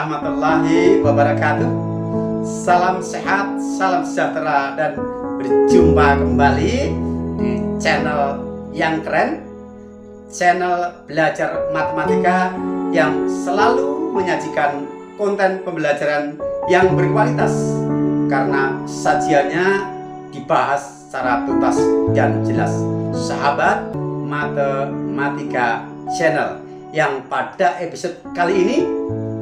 warahmatullahi wabarakatuh. Salam sehat, salam sejahtera, dan berjumpa kembali di channel yang keren, channel belajar matematika yang selalu menyajikan konten pembelajaran yang berkualitas karena sajiannya dibahas secara tuntas dan jelas. Sahabat Matematika Channel yang pada episode kali ini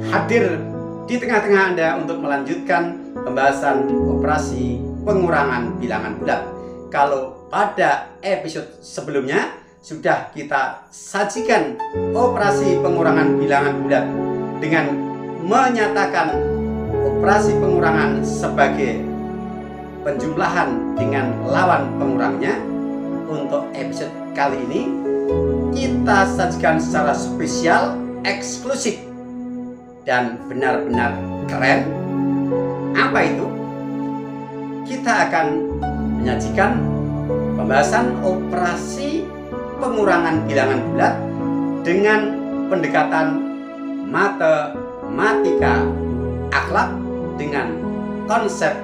hadir di tengah-tengah Anda untuk melanjutkan pembahasan operasi pengurangan bilangan bulat. Kalau pada episode sebelumnya sudah kita sajikan operasi pengurangan bilangan bulat dengan menyatakan operasi pengurangan sebagai penjumlahan dengan lawan pengurangnya. Untuk episode kali ini kita sajikan secara spesial, eksklusif, dan benar-benar keren. Apa itu? Kita akan menyajikan pembahasan operasi pengurangan bilangan bulat dengan pendekatan matematika akhlak dengan konsep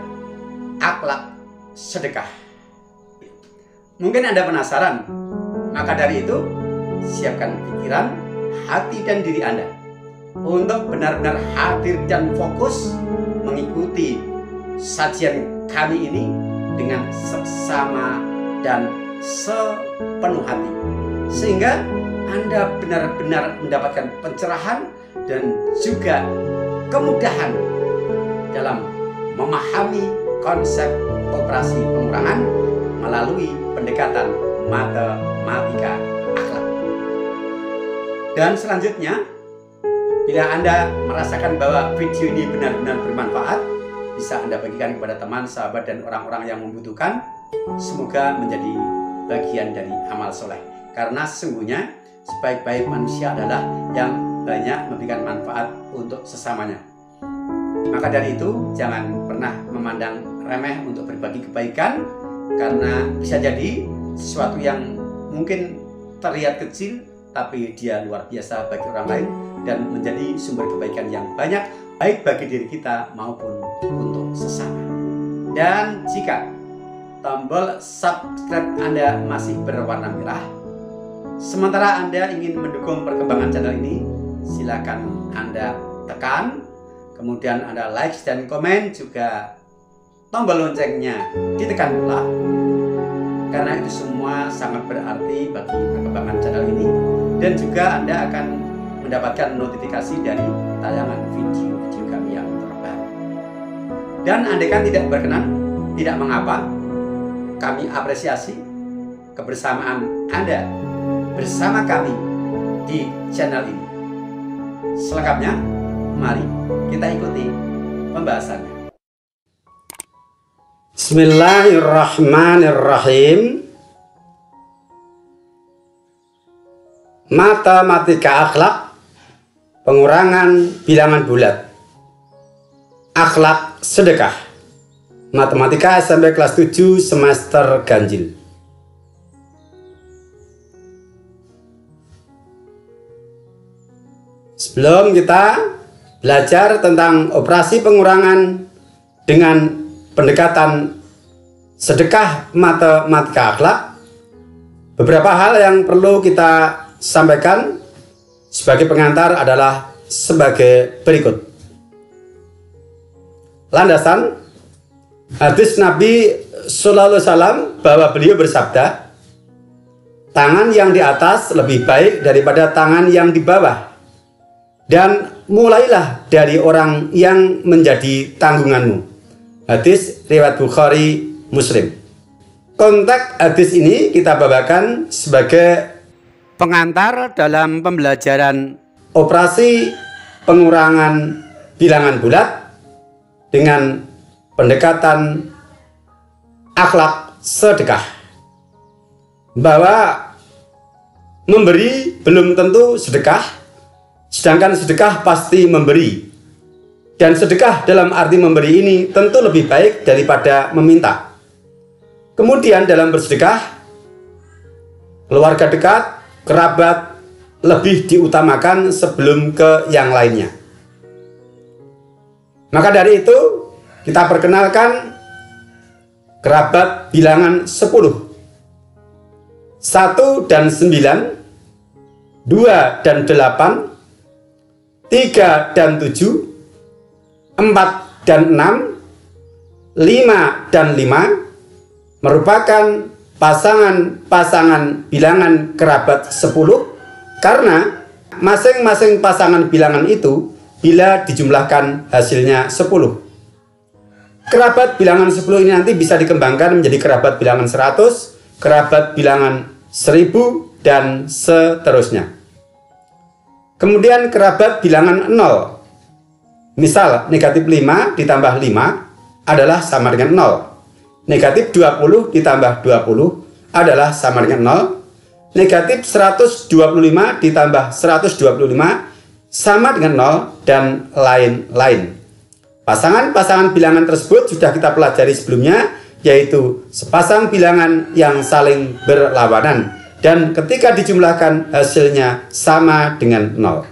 akhlak sedekah. Mungkin Anda penasaran, maka dari itu siapkan pikiran, hati, dan diri Anda untuk benar-benar hadir dan fokus mengikuti sajian kami ini dengan seksama dan sepenuh hati, sehingga Anda benar-benar mendapatkan pencerahan dan juga kemudahan dalam memahami konsep operasi pengurangan melalui pendekatan matematika akhlak. Dan selanjutnya, bila Anda merasakan bahwa video ini benar-benar bermanfaat, bisa Anda bagikan kepada teman, sahabat, dan orang-orang yang membutuhkan. Semoga menjadi bagian dari amal soleh. Karena sesungguhnya sebaik-baik manusia adalah yang banyak memberikan manfaat untuk sesamanya. Maka dari itu, jangan pernah memandang remeh untuk berbagi kebaikan, karena bisa jadi sesuatu yang mungkin terlihat kecil, tapi dia luar biasa bagi orang lain dan menjadi sumber kebaikan yang banyak, baik bagi diri kita maupun untuk sesama. Dan jika tombol subscribe Anda masih berwarna merah, sementara Anda ingin mendukung perkembangan channel ini, silakan Anda tekan, kemudian Anda like dan komen, juga tombol loncengnya ditekan pula, karena itu semua sangat berarti bagi perkembangan channel ini, dan juga Anda akan mendapatkan notifikasi dari tayangan video-video kami yang terbaru. Dan andaikan tidak berkenan, tidak mengapa, kami apresiasi kebersamaan Anda bersama kami di channel ini. Selengkapnya, mari kita ikuti pembahasannya. Bismillahirrahmanirrahim. Matematika akhlak pengurangan bilangan bulat, akhlak sedekah, matematika SMP kelas 7 semester ganjil. Sebelum kita belajar tentang operasi pengurangan dengan pendekatan sedekah matematika akhlak, beberapa hal yang perlu kita sampaikan sebagai pengantar adalah sebagai berikut. Landasan hadis Nabi Sallallahu Alaihi Wasallam bahwa beliau bersabda, tangan yang di atas lebih baik daripada tangan yang di bawah, dan mulailah dari orang yang menjadi tanggunganmu. Hadis riwayat Bukhari Muslim. Konteks hadis ini kita bawakan sebagai pengantar dalam pembelajaran operasi pengurangan bilangan bulat dengan pendekatan akhlak sedekah. Bahwa memberi belum tentu sedekah, sedangkan sedekah pasti memberi. Dan sedekah dalam arti memberi ini tentu lebih baik daripada meminta. Kemudian dalam bersedekah, keluarga dekat, kerabat lebih diutamakan sebelum ke yang lainnya. Maka dari itu kita perkenalkan kerabat bilangan 10. 1 dan 9, 2 dan 8, 3 dan 7, 4 dan 6, 5 dan 5 merupakan pasangan-pasangan bilangan kerabat 10 karena masing-masing pasangan bilangan itu bila dijumlahkan hasilnya 10. Kerabat bilangan 10 ini nanti bisa dikembangkan menjadi kerabat bilangan 100, kerabat bilangan 1000, dan seterusnya. Kemudian kerabat bilangan 0. Misal negatif 5 ditambah 5 adalah sama dengan 0. Negatif 20 ditambah 20 adalah sama dengan 0. Negatif 125 ditambah 125 sama dengan 0, dan lain-lain. Pasangan-pasangan bilangan tersebut sudah kita pelajari sebelumnya, yaitu sepasang bilangan yang saling berlawanan dan ketika dijumlahkan hasilnya sama dengan 0.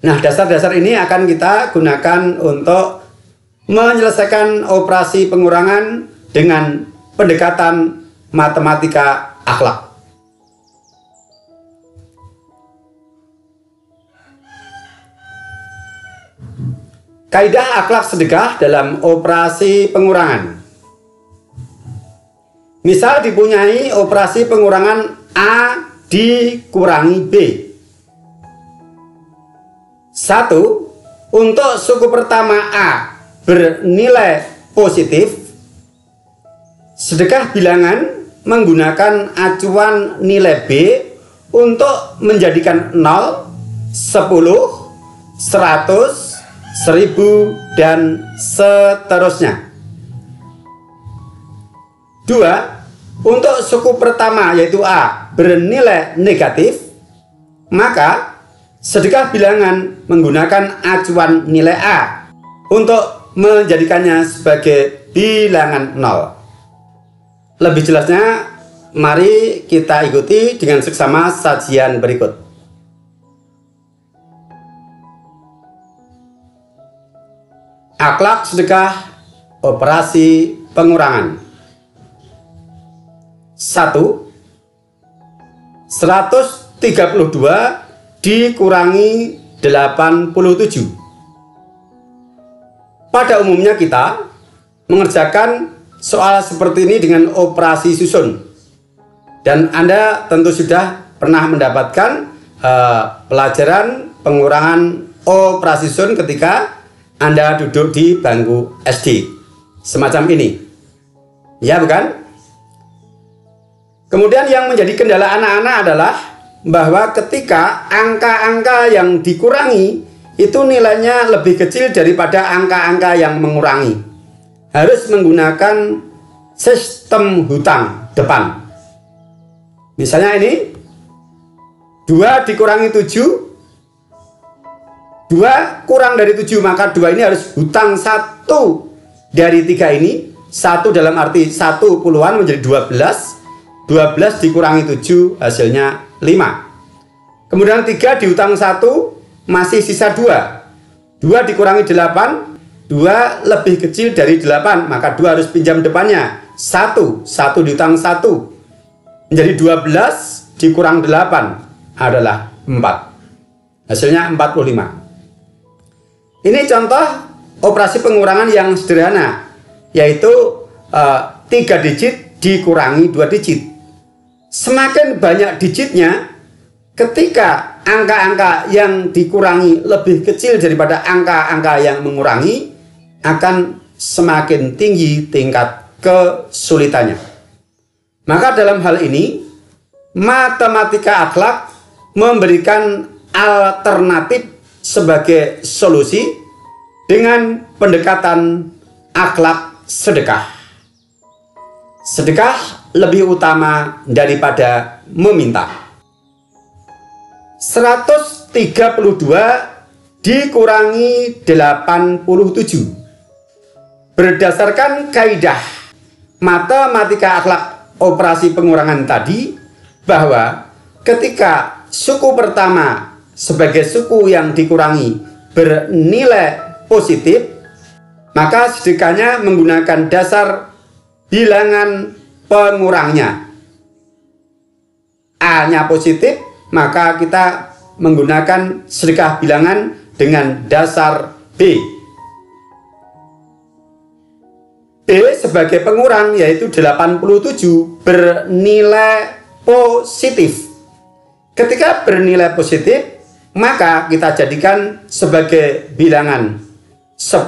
Nah, dasar-dasar ini akan kita gunakan untuk menyelesaikan operasi pengurangan dengan pendekatan matematika akhlak. Kaidah akhlak sedekah dalam operasi pengurangan. Misal dipunyai operasi pengurangan A dikurangi B. 1. Untuk suku pertama A bernilai positif, sedekah bilangan menggunakan acuan nilai B untuk menjadikan 0, 10, 100, 1000, dan seterusnya. 2. Untuk suku pertama yaitu A bernilai negatif, maka sedekah bilangan menggunakan acuan nilai A untuk menjadikannya sebagai bilangan 0. Lebih jelasnya, mari kita ikuti dengan seksama sajian berikut. Akhlak sedekah operasi pengurangan. 1. 132 dikurangi 87. Pada umumnya kita mengerjakan soal seperti ini dengan operasi susun. Dan Anda tentu sudah pernah mendapatkan pelajaran pengurangan operasi susun ketika Anda duduk di bangku SD. Semacam ini. Ya, bukan? Kemudian yang menjadi kendala anak-anak adalah bahwa ketika angka-angka yang dikurangi itu nilainya lebih kecil daripada angka-angka yang mengurangi. Harus menggunakan sistem hutang depan. Misalnya ini 2 dikurangi 7, 2 kurang dari 7, maka 2 ini harus hutang 1 dari 3 ini. 1 dalam arti 1 puluhan menjadi 12. 12 dikurangi 7 hasilnya 5. Kemudian 3 dihutang 1, masih sisa 2. 2 dikurangi 8, 2 lebih kecil dari 8, maka 2 harus pinjam depannya. 1 dihutang 1 menjadi 12 dikurang 8 adalah 4. Hasilnya 45. Ini contoh operasi pengurangan yang sederhana, yaitu 3 digit dikurangi 2 digit. Semakin banyak digitnya, ketika angka-angka yang dikurangi lebih kecil daripada angka-angka yang mengurangi, akan semakin tinggi tingkat kesulitannya. Maka dalam hal ini, matematika akhlak memberikan alternatif sebagai solusi dengan pendekatan akhlak sedekah. Sedekah lebih utama daripada meminta. 132 dikurangi 87. Berdasarkan kaidah matematika akhlak operasi pengurangan tadi, bahwa ketika suku pertama sebagai suku yang dikurangi bernilai positif, maka sedekahnya menggunakan dasar bilangan pengurangnya. A-nya positif, maka kita menggunakan sedekah bilangan dengan dasar B. B sebagai pengurang yaitu 87 bernilai positif. Ketika bernilai positif, maka kita jadikan sebagai bilangan 10,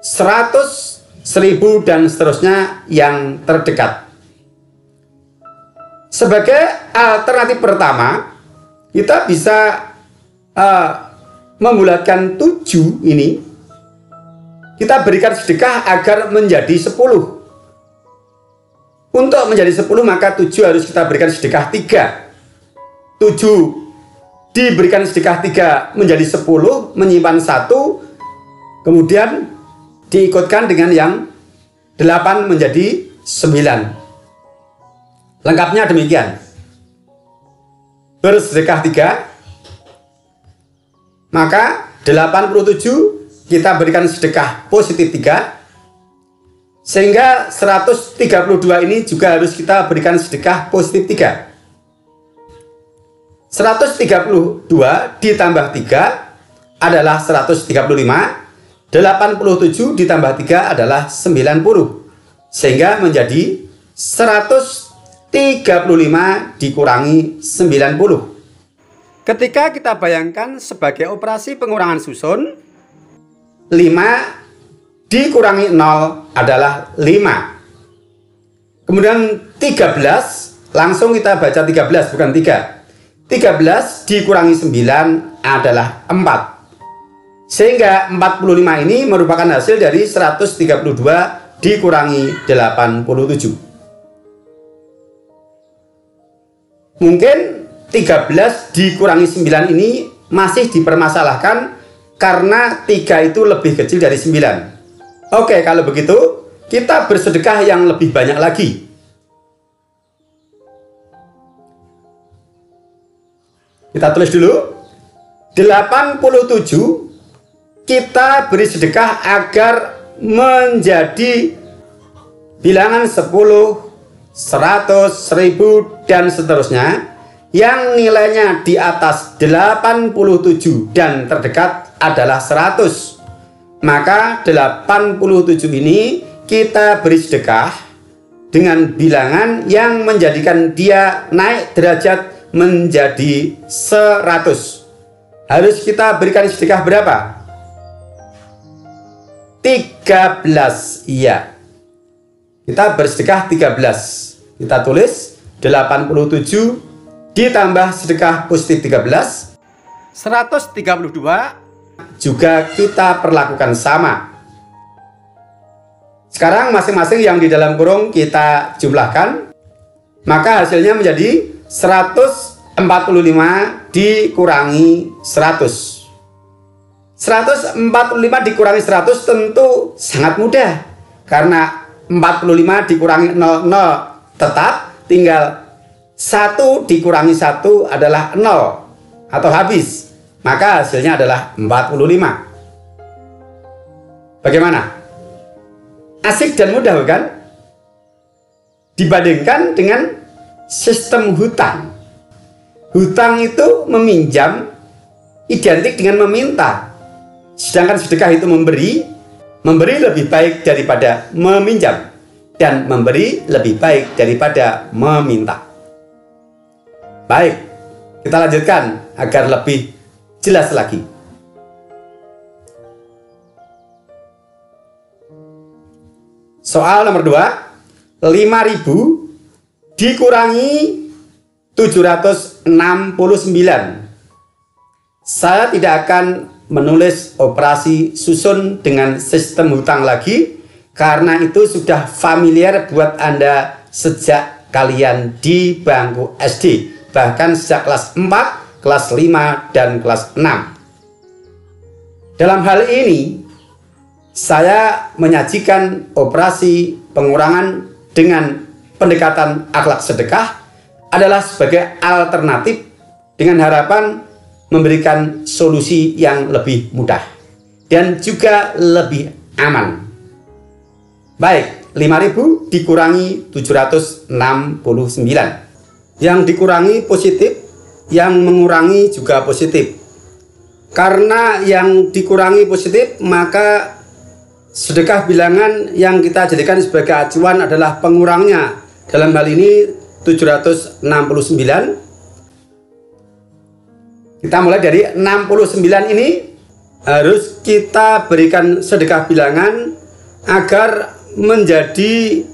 100, 1000 dan seterusnya yang terdekat. Sebagai alternatif pertama, kita bisa membulatkan 7 ini, kita berikan sedekah agar menjadi 10. Untuk menjadi 10 maka 7 harus kita berikan sedekah 3. 7 diberikan sedekah 3 menjadi 10, menyimpan 1, kemudian diikutkan dengan yang 8 menjadi 9. Lengkapnya demikian. Bersedekah 3, maka 87 kita berikan sedekah positif 3, sehingga 132 ini juga harus kita berikan sedekah positif 3. 132 ditambah 3 adalah 135, 87 ditambah 3 adalah 90, sehingga menjadi 135 dikurangi 90. Ketika kita bayangkan sebagai operasi pengurangan susun, 5 dikurangi 0 adalah 5. Kemudian 13, langsung kita baca 13 bukan 3. 13 dikurangi 9 adalah 4. Sehingga 45 ini merupakan hasil dari 132 dikurangi 87. Mungkin 13 dikurangi 9 ini masih dipermasalahkan karena 3 itu lebih kecil dari 9. Oke, kalau begitu kita bersedekah yang lebih banyak lagi. Kita tulis dulu. 87 kita beri sedekah agar menjadi bilangan 10, 100, 1000 dan seterusnya yang nilainya di atas 87 dan terdekat adalah 100. Maka 87 ini kita beri sedekah dengan bilangan yang menjadikan dia naik derajat menjadi 100. Harus kita berikan sedekah berapa? 13. Iya, kita bersedekah 13. Kita tulis 87 ditambah sedekah positif 13, 132 juga kita perlakukan sama. Sekarang masing-masing yang di dalam kurung kita jumlahkan, maka hasilnya menjadi 145 dikurangi 100. 145 dikurangi 100 tentu sangat mudah, karena 45 dikurangi 00 tetap, tinggal 1 dikurangi 1 adalah 0 atau habis, maka hasilnya adalah 45. Bagaimana? Asik dan mudah bukan? Dibandingkan dengan sistem hutang. Hutang itu meminjam identik dengan meminta, sedangkan sedekah itu memberi lebih baik daripada meminjam, dan memberi lebih baik daripada meminta. Baik, kita lanjutkan agar lebih jelas lagi. Soal nomor 2, 5000 dikurangi 769. Saya tidak akan menulis operasi susun dengan sistem hutang lagi, karena itu sudah familiar buat Anda sejak kalian di bangku SD, bahkan sejak kelas 4, kelas 5, dan kelas 6. Dalam hal ini, saya menyajikan operasi pengurangan dengan pendekatan akhlak sedekah adalah sebagai alternatif, dengan harapan memberikan solusi yang lebih mudah dan juga lebih aman. Baik, 5.000 dikurangi 769. Yang dikurangi positif, yang mengurangi juga positif. Karena yang dikurangi positif, maka sedekah bilangan yang kita jadikan sebagai acuan adalah pengurangnya. Dalam hal ini 769. Kita mulai dari 69 ini harus kita berikan sedekah bilangan agar menjadi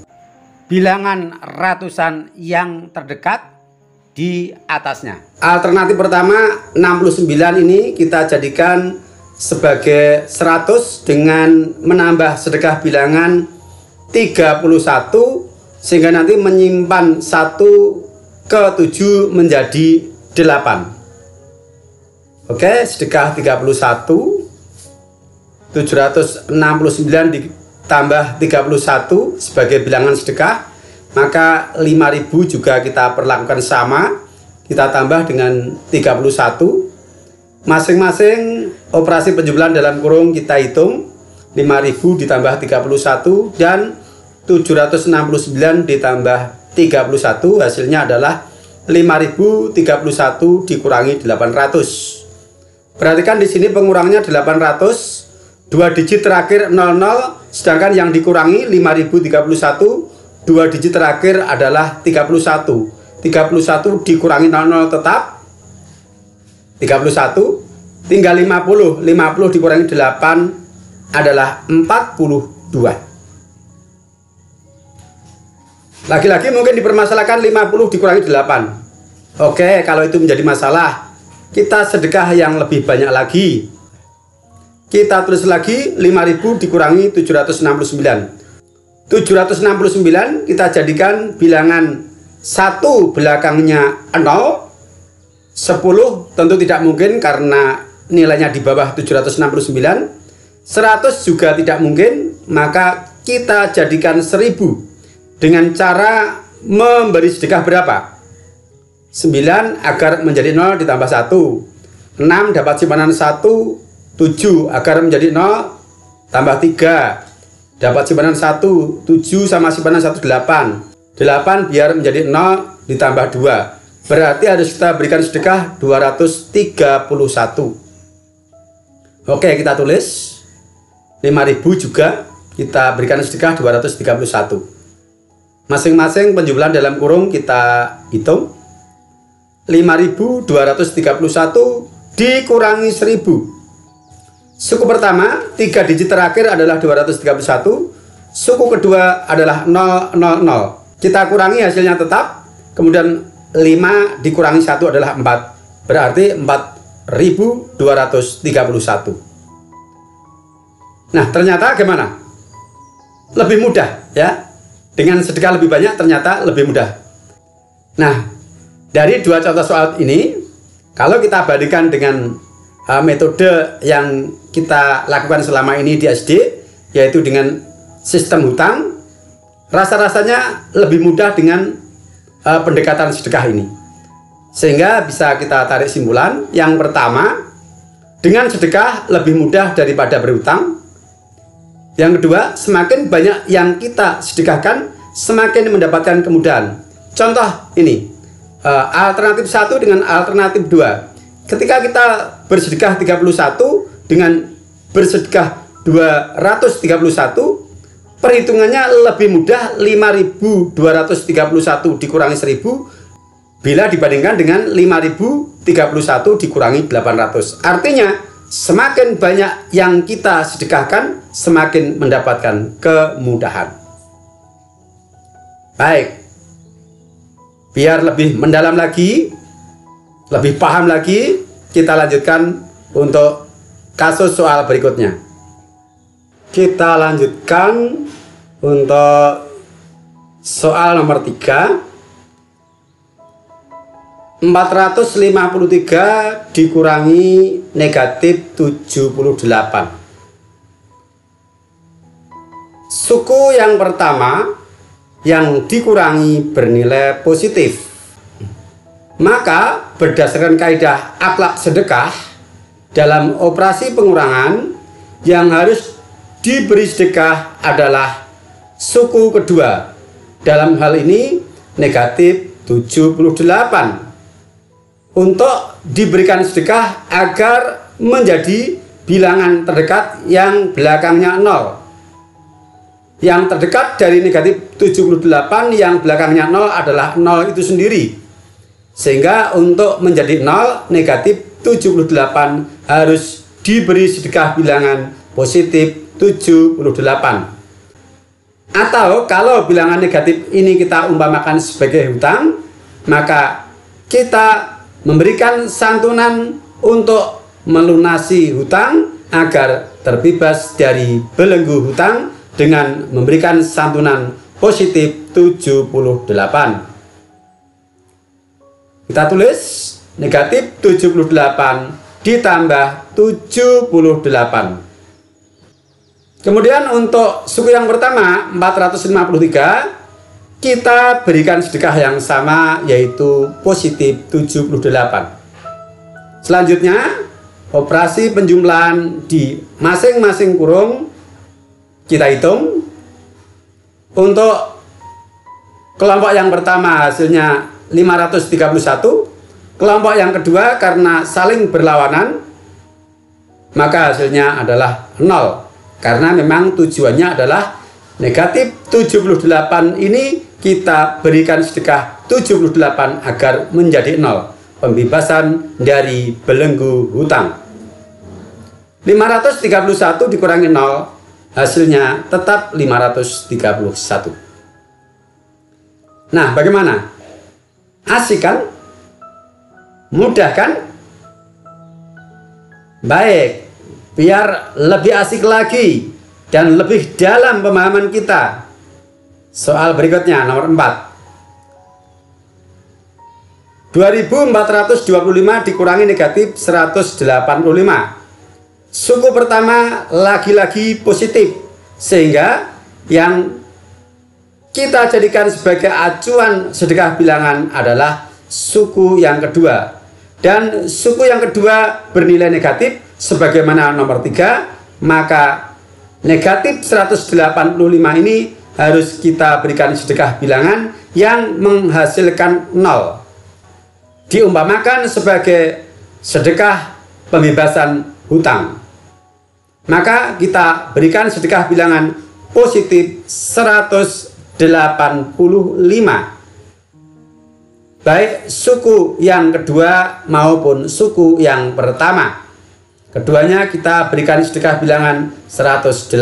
bilangan ratusan yang terdekat di atasnya. Alternatif pertama 69 ini kita jadikan sebagai 100 dengan menambah sedekah bilangan 31 sehingga nanti menyimpan 1 ke 7 menjadi 8. Oke, sedekah 31 769 ditambah 31 sebagai bilangan sedekah, maka 5.000 juga kita perlakukan sama, kita tambah dengan 31. Masing-masing operasi penjumlahan dalam kurung kita hitung 5.000 ditambah 31 dan 769 ditambah 31, hasilnya adalah 5.031 dikurangi 800. Perhatikan di sini pengurangnya 800, 2 digit terakhir 00, sedangkan yang dikurangi 5.031 2 digit terakhir adalah 31. 31 dikurangi 00 tetap 31, tinggal 50. 50 dikurangi 8 adalah 42. Lagi-lagi mungkin dipermasalahkan 50 dikurangi 8. Oke, kalau itu menjadi masalah, kita sedekah yang lebih banyak lagi. Kita tulis lagi 5.000 dikurangi 769. 769 kita jadikan bilangan 1 belakangnya 0. 10 tentu tidak mungkin karena nilainya di bawah 769. 100 juga tidak mungkin, maka kita jadikan 1.000 dengan cara memberi sedekah berapa? 9 agar menjadi 0 ditambah 1. 6 dapat simpanan 1. 7 agar menjadi 0 tambah 3. Dapat simpanan 1, 7 sama simpanan 1, 8. 8 biar menjadi 0 ditambah 2. Berarti harus kita berikan sedekah 231. Oke, kita tulis 5.000 juga kita berikan sedekah 231. Masing-masing penjumlahan dalam kurung kita hitung. 5.231 dikurangi 1.000. Suku pertama 3 digit terakhir adalah 231. Suku kedua adalah 000. Kita kurangi hasilnya tetap. Kemudian 5 dikurangi 1 adalah 4. Berarti 4.231. Nah, ternyata gimana? Lebih mudah ya. Dengan sedekah lebih banyak ternyata lebih mudah. Nah, dari dua contoh soal ini, kalau kita bandingkan dengan metode yang kita lakukan selama ini di SD, yaitu dengan sistem hutang, rasa-rasanya lebih mudah dengan pendekatan sedekah ini. Sehingga bisa kita tarik simpulan. Yang pertama, dengan sedekah lebih mudah daripada berhutang. Yang kedua, semakin banyak yang kita sedekahkan, semakin mendapatkan kemudahan. Contoh ini, alternatif 1 dengan alternatif 2. Ketika kita bersedekah 31 dengan bersedekah 231, perhitungannya lebih mudah 5.231 dikurangi 1.000 bila dibandingkan dengan 5.031 dikurangi 800. Artinya semakin banyak yang kita sedekahkan, semakin mendapatkan kemudahan. Baik, biar lebih mendalam lagi, lebih paham lagi, kita lanjutkan untuk kasus soal berikutnya. Kita lanjutkan untuk soal nomor 3. 453 dikurangi negatif 78. Suku yang pertama yang dikurangi bernilai positif. Maka berdasarkan kaidah akhlak sedekah, dalam operasi pengurangan yang harus diberi sedekah adalah suku kedua. Dalam hal ini negatif 78. Untuk diberikan sedekah agar menjadi bilangan terdekat yang belakangnya 0. Yang terdekat dari negatif 78 yang belakangnya 0 adalah 0 itu sendiri. Sehingga untuk menjadi 0, negatif 78 harus diberi sedekah bilangan positif 78. Atau kalau bilangan negatif ini kita umpamakan sebagai hutang, maka kita memberikan santunan untuk melunasi hutang agar terbebas dari belenggu hutang dengan memberikan santunan positif 78. Kita tulis negatif 78 ditambah 78. Kemudian untuk suku yang pertama 453, kita berikan sedekah yang sama, yaitu positif 78. Selanjutnya operasi penjumlahan di masing-masing kurung kita hitung. Untuk kelompok yang pertama hasilnya 531, kelompok yang kedua karena saling berlawanan maka hasilnya adalah 0, karena memang tujuannya adalah negatif 78 ini kita berikan sedekah 78 agar menjadi 0, pembebasan dari belenggu hutang. 531 dikurangi 0, hasilnya tetap 531. Nah, bagaimana? Asik kan? Mudah kan? Baik, biar lebih asik lagi dan lebih dalam pemahaman kita, soal berikutnya nomor 4. 2425 dikurangi negatif 185. Suku pertama lagi-lagi positif, sehingga yang kita jadikan sebagai acuan sedekah bilangan adalah suku yang kedua. Dan suku yang kedua bernilai negatif sebagaimana nomor 3, maka negatif 185 ini harus kita berikan sedekah bilangan yang menghasilkan 0. Diumpamakan sebagai sedekah pembebasan hutang. Maka kita berikan sedekah bilangan positif 185. Baik suku yang kedua maupun suku yang pertama. Keduanya kita berikan sedekah bilangan 185.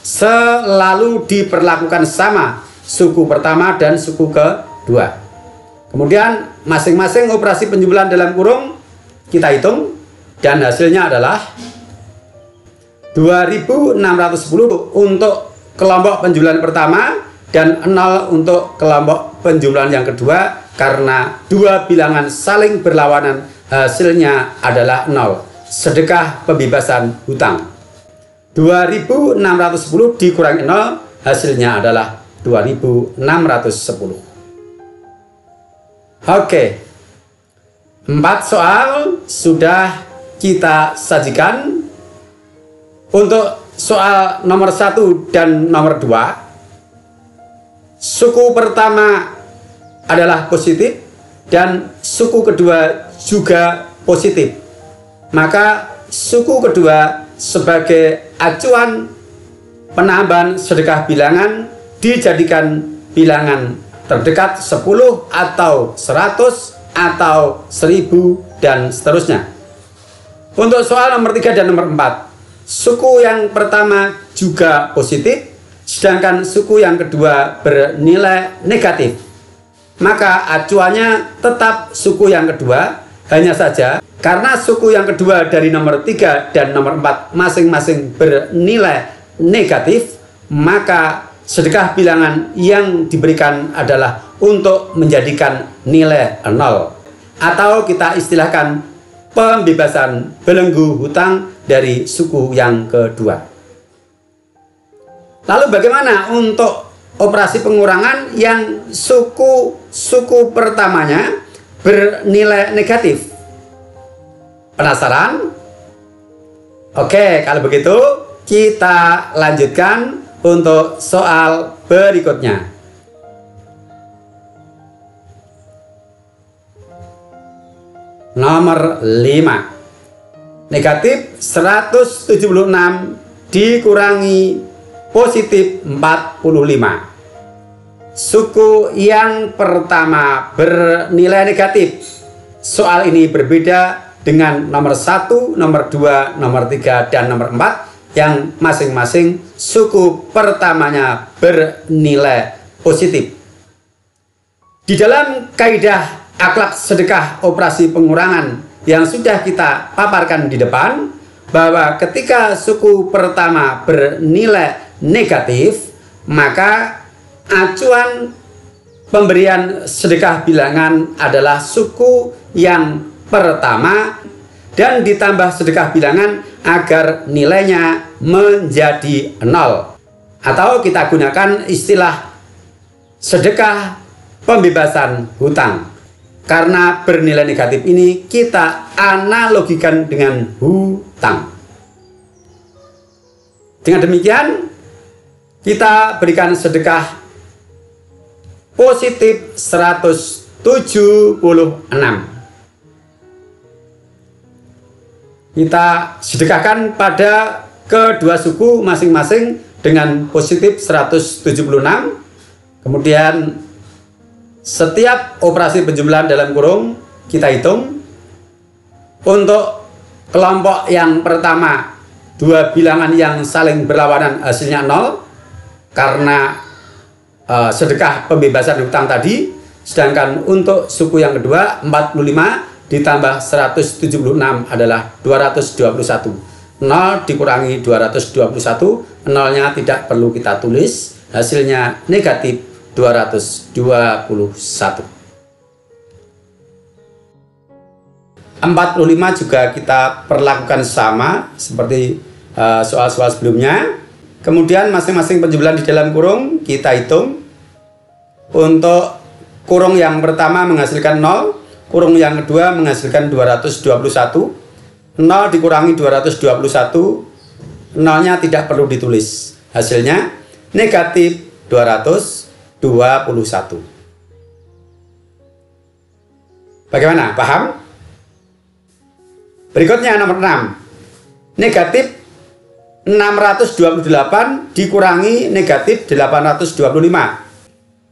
Selalu diperlakukan sama suku pertama dan suku kedua. Kemudian masing-masing operasi penjumlahan dalam kurung kita hitung, dan hasilnya adalah 2610 untuk kelompok penjumlahan pertama dan 0 untuk kelompok penjumlahan yang kedua, karena dua bilangan saling berlawanan, hasilnya adalah 0. Sedekah pembebasan hutang. 2610 dikurangi 0, hasilnya adalah 2610. Oke, 4 soal sudah kita sajikan. Untuk soal nomor 1 dan nomor 2, suku pertama adalah positif dan suku kedua juga positif. Maka suku kedua sebagai acuan penambahan sedekah bilangan dijadikan bilangan terdekat 10 atau 100 atau 1000 dan seterusnya. Untuk soal nomor 3 dan nomor 4, suku yang pertama juga positif, sedangkan suku yang kedua bernilai negatif. Maka acuannya tetap suku yang kedua, hanya saja karena suku yang kedua dari nomor 3 dan nomor 4 masing-masing bernilai negatif, maka sedekah bilangan yang diberikan adalah untuk menjadikan nilai 0, atau kita istilahkan pembebasan belenggu hutang dari suku yang kedua. Lalu bagaimana untuk operasi pengurangan yang suku pertamanya bernilai negatif. Penasaran? Oke, kalau begitu kita lanjutkan untuk soal berikutnya. Nomor 5. Negatif 176 dikurangi positif 45. Suku yang pertama bernilai negatif. Soal ini berbeda dengan nomor 1, nomor 2, nomor 3, dan nomor 4 yang masing-masing suku pertamanya bernilai positif. Di dalam kaidah akhlak sedekah operasi pengurangan yang sudah kita paparkan di depan, bahwa ketika suku pertama bernilai negatif, maka acuan pemberian sedekah bilangan adalah suku yang pertama dan ditambah sedekah bilangan agar nilainya menjadi 0. Atau kita gunakan istilah sedekah pembebasan hutang. Karena bernilai negatif ini kita analogikan dengan hutang. Dengan demikian kita berikan sedekah positif 176. Kita sedekahkan pada kedua suku masing-masing dengan positif 176. Kemudian setiap operasi penjumlahan dalam kurung kita hitung. Untuk kelompok yang pertama, dua bilangan yang saling berlawanan hasilnya 0 karena sedekah pembebasan hutang tadi. Sedangkan untuk suku yang kedua 45 ditambah 176 adalah 221. 0 dikurangi 221, 0-nya tidak perlu kita tulis, hasilnya negatif 221. 45 juga kita perlakukan sama seperti soal-soal sebelumnya. Kemudian masing-masing penjumlahan di dalam kurung kita hitung. Untuk kurung yang pertama menghasilkan 0, kurung yang kedua menghasilkan 221. 0 dikurangi 221, 0-nya tidak perlu ditulis, hasilnya negatif 221. Bagaimana? Paham? Berikutnya nomor 6. Negatif 628 dikurangi negatif 825.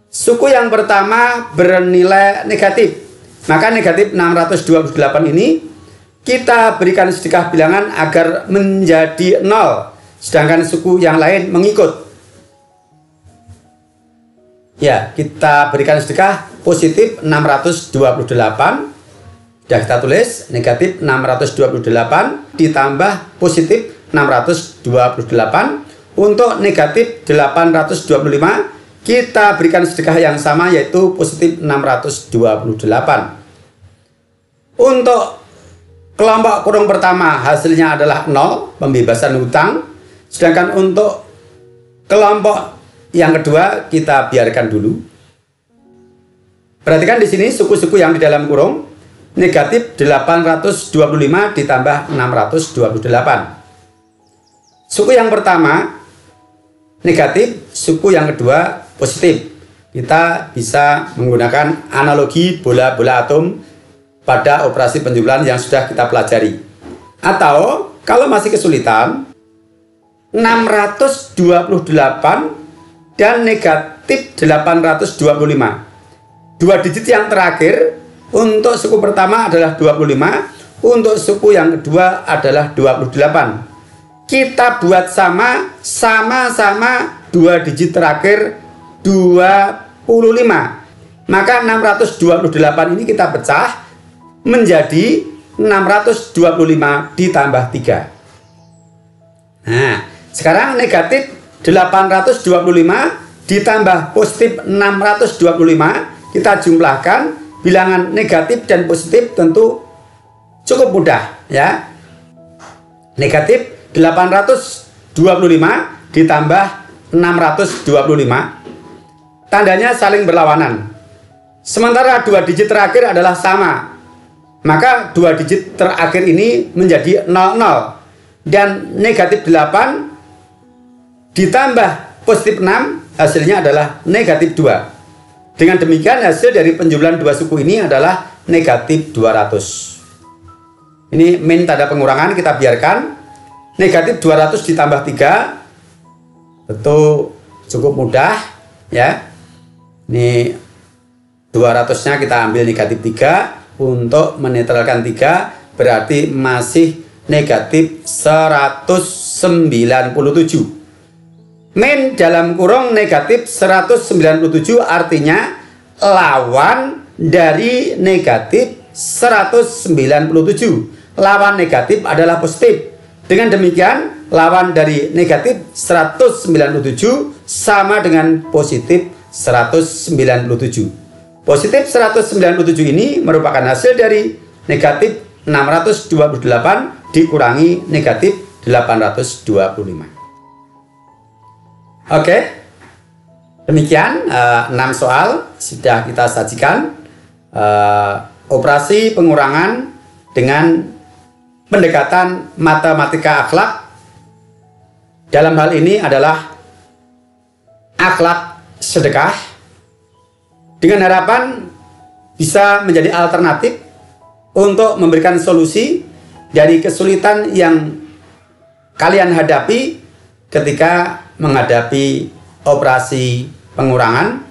Suku yang pertama bernilai negatif. Maka negatif 628 ini kita berikan sedekah bilangan agar menjadi 0. Sedangkan suku yang lain mengikut. Ya, kita berikan sedekah positif 628. Sudah kita tulis negatif 628 ditambah positif 628. Untuk negatif 825 kita berikan sedekah yang sama, yaitu positif 628. Untuk kelompok kurung pertama hasilnya adalah 0, pembebasan hutang. Sedangkan untuk kelompok yang kedua kita biarkan dulu. Perhatikan di sini suku-suku yang di dalam kurung. Negatif 825 ditambah 628. Suku yang pertama negatif, suku yang kedua positif. Kita bisa menggunakan analogi bola-bola atom pada operasi penjumlahan yang sudah kita pelajari. Atau kalau masih kesulitan, 628 dan negatif 825. Dua digit yang terakhir untuk suku pertama adalah 25, untuk suku yang kedua adalah 28. Kita buat sama-sama dua digit terakhir 25. Maka 628 ini kita pecah menjadi 625 ditambah 3. Nah, sekarang negatif 825 ditambah positif 625, kita jumlahkan bilangan negatif dan positif, tentu cukup mudah ya. Negatif 825 ditambah 625, tandanya saling berlawanan. sementara 2 digit terakhir adalah sama, maka 2 digit terakhir ini menjadi 00, dan negatif 8 ditambah positif 6 hasilnya adalah negatif 2. Dengan demikian hasil dari penjumlahan 2 suku ini adalah negatif 200. Ini min tanda pengurangan kita biarkan. Negatif 200 ditambah 3 tentu cukup mudah ya. Ini 200-nya kita ambil negatif 3 untuk menetralkan 3, berarti masih negatif 197. Min dalam kurung negatif 197 artinya lawan dari negatif 197. Lawan negatif adalah positif. Dengan demikian lawan dari negatif 197 sama dengan positif 197. Positif 197 ini merupakan hasil dari negatif 628 dikurangi negatif 825. Oke, demikian 6 soal sudah kita sajikan. Operasi pengurangan dengan pendekatan matematika akhlak. Dalam hal ini adalah akhlak sedekah, dengan harapan bisa menjadi alternatif untuk memberikan solusi dari kesulitan yang kalian hadapi ketika menghadapi operasi pengurangan,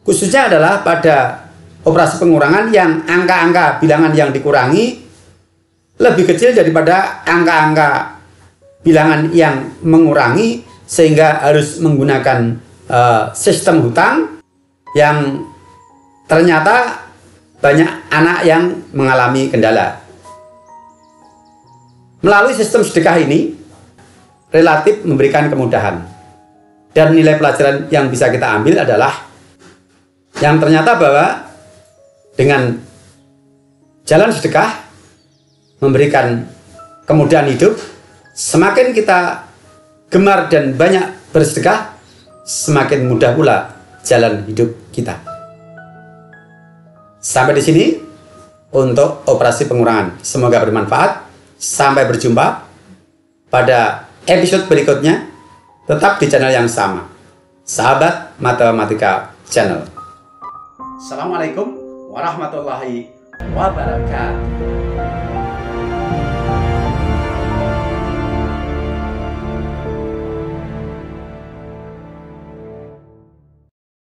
khususnya adalah pada operasi pengurangan yang angka-angka bilangan yang dikurangi lebih kecil daripada angka-angka bilangan yang mengurangi, sehingga harus menggunakan sistem hutang yang ternyata banyak anak yang mengalami kendala. Melalui sistem sedekah ini relatif memberikan kemudahan, dan nilai pelajaran yang bisa kita ambil adalah yang ternyata bahwa dengan jalan sedekah memberikan kemudahan hidup. Semakin kita gemar dan banyak bersedekah, semakin mudah pula jalan hidup kita. Sampai di sini untuk operasi pengurangan. Semoga bermanfaat. Sampai berjumpa pada episode berikutnya. Tetap di channel yang sama, Sahabat Matematika Channel. Assalamualaikum warahmatullahi wabarakatuh.